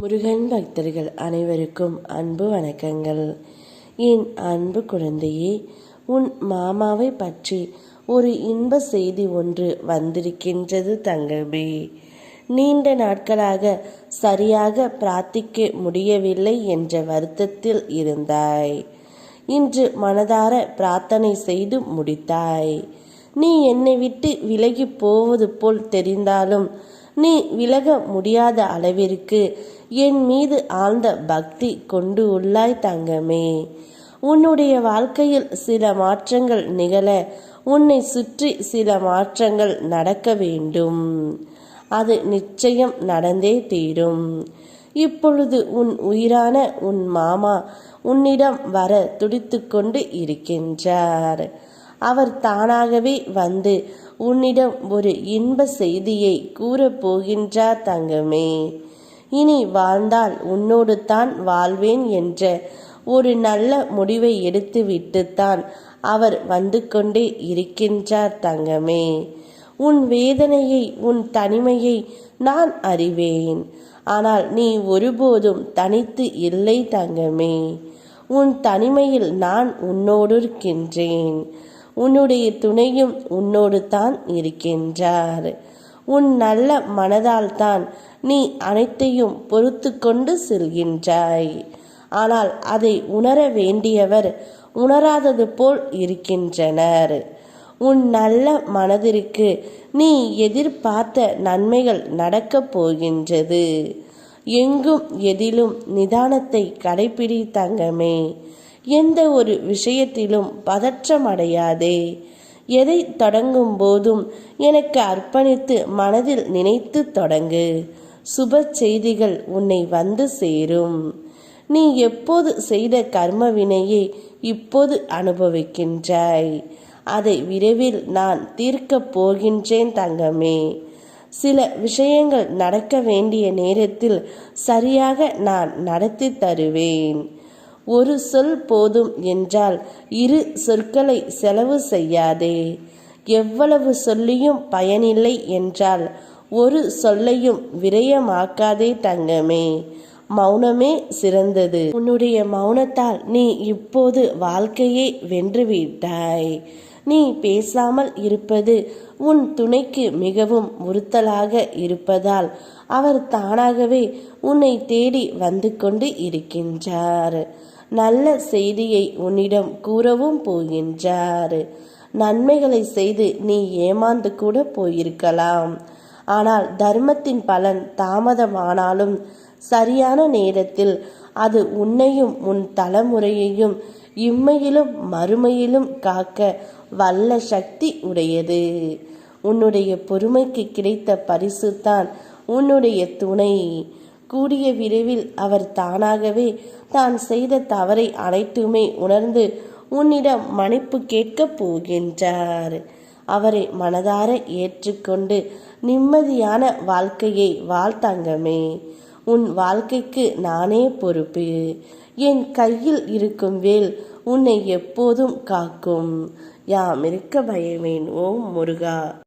முருகன் பக்தர்கள் அனைவருக்கும் அன்பு வணக்கங்கள். என் அன்பு குழந்தையே, உன் மாமாவை பற்றி ஒரு இன்ப செய்தி ஒன்று வந்திருக்கின்றது தங்கமே. நீண்ட நாட்களாக சரியாக பிரார்த்திக்க முடியவில்லை என்ற வருத்தத்தில் இருந்தாய். இன்று மனதார பிரார்த்தனை செய்து முடித்தாய். நீ என்னை விட்டு விலகி போவது போல் தெரிந்தாலும் நீ விலக முடியாத அளவிற்கு என் மீது ஆழ்ந்த பக்தி கொண்டு உள்ளாய் தங்கமே. உன்னுடைய வாழ்க்கையில் சில மாற்றங்கள் நிகழ உன்னை சுற்றி சில மாற்றங்கள் நடக்க வேண்டும். அது நிச்சயம் நடந்தே தீரும். இப்பொழுது உன் உயிரான உன் மாமா உன்னிடம் வர துடித்து கொண்டு இருக்கின்றார். அவர் தானாகவே வந்து உன்னிடம் ஒரு இன்ப செய்தியை கூறப் போகின்றார் தங்கமே. இனி வாழ்ந்தால் உன்னோடு தான் வாழ்வேன் என்ற ஒரு நல்ல முடிவை எடுத்துவிட்டுத்தான் அவர் வந்து கொண்டே இருக்கின்றார் தங்கமே. உன் வேதனையை, உன் தனிமையை நான் அறிவேன். ஆனால் நீ ஒருபோதும் தனித்து இல்லை தங்கமே. உன் தனிமையில் நான் உன்னோடு இருக்கின்றேன். உன்னுடைய துணையும் உன்னோடு தான் இருக்கின்றார். உன் நல்ல மனதால் தான் நீ அனைத்தையும் பொறுத்து கொண்டு செல்கின்றாய். ஆனால் அதை உணர வேண்டியவர் உணராதது போல் இருக்கின்றனர். உன் நல்ல மனதிற்கு நீ எதிர்பார்த்த நன்மைகள் நடக்கப் போகின்றது. எங்கும் எதிலும் நிதானத்தை கடைப்பிடி தங்கமே. எந்த ஒரு விஷயத்திலும் பதற்றம் அடையாதே. எதை தொடங்கும் போதும் எனக்கு அர்ப்பணித்து மனதில் நினைத்து தொடங்கு. சுப செய்திகள் உன்னை வந்து சேரும். நீ எப்போது செய்த கர்ம வினையை இப்போது அனுபவிக்கின்றாய். அதை விரைவில் நான் தீர்க்கப் போகின்றேன் தங்கமே. சில விஷயங்கள் நடக்க வேண்டிய நேரத்தில் சரியாக நான் நடத்தி தருவேன். ஒரு சொல் போதும் என்றால் இரு சொற்களை செலவு செய்யாதே. எவ்வளவு சொல்லியும் பயனில்லை என்றால் ஒரு சொல்லையும் விரயமாக்காதே தங்கமே. மௌனமே சிறந்தது. உன்னுடைய மௌனத்தால் நீ இப்போது வாழ்க்கையை வென்றுவிட்டாய். நீ பேசாமல் இருப்பது உன் துணைக்கு மிகவும் உறுத்தலாக இருப்பதால் அவர் தானாகவே உன்னை தேடி வந்து கொண்டு இருக்கின்றார். நல்ல செய்தியை உன்னிடம் கூறவும் போகின்றார். நன்மைகளை செய்து நீ ஏமாந்து கூட போயிருக்கலாம். ஆனால் தர்மத்தின் பலன் தாமதமானாலும் சரியான நேரத்தில் அது உன்னையும் உன் தலைமுறையையும் இம்மையிலும் மறுமையிலும் காக்க வல்ல சக்தி உடையது. உன்னுடைய பொறுமைக்கு கிடைத்த பரிசு தான் உன்னுடைய துணை. கூடிய விரைவில் அவர் தானாகவே தான் செய்த தவறை அனைத்துமே உணர்ந்து உன்னிடம் மன்னிப்பு கேட்கப் போகின்றார். அவரை மனதார ஏற்றுக்கொண்டு நிம்மதியான வாழ்க்கையை வாழ்த்தங்கமே. உன் வாழ்க்கைக்கு நானே பொறுப்பு. என் கையில் இருக்கும் வேல் உன்னை எப்போதும் காக்கும். யாம் இருக்க பயமேன். ஓம் முருகா.